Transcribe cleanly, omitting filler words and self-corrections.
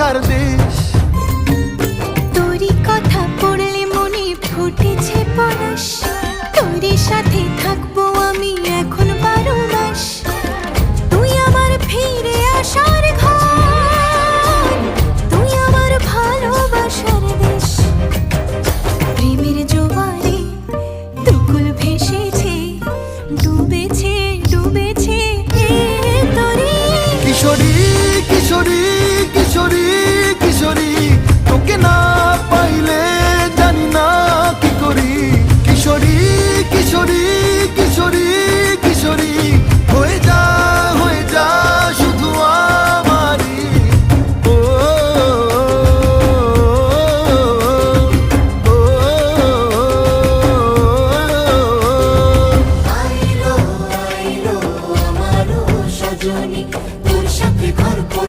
ভালোবাসার দেশ। তোরই কথা পড়লে মনে ফুটেছে পরশ, তোরই সাথে থাকবো আমি এখন 12 মাস। তুই আমার ফিরে আসার ঘর, তুই আমার ভালোবাসার দেশ। প্রেমের জোয়ারে দুকুল ভেসেছে, ডুবেছে ডুবেছে তোরে। কিশোরী কিশোরী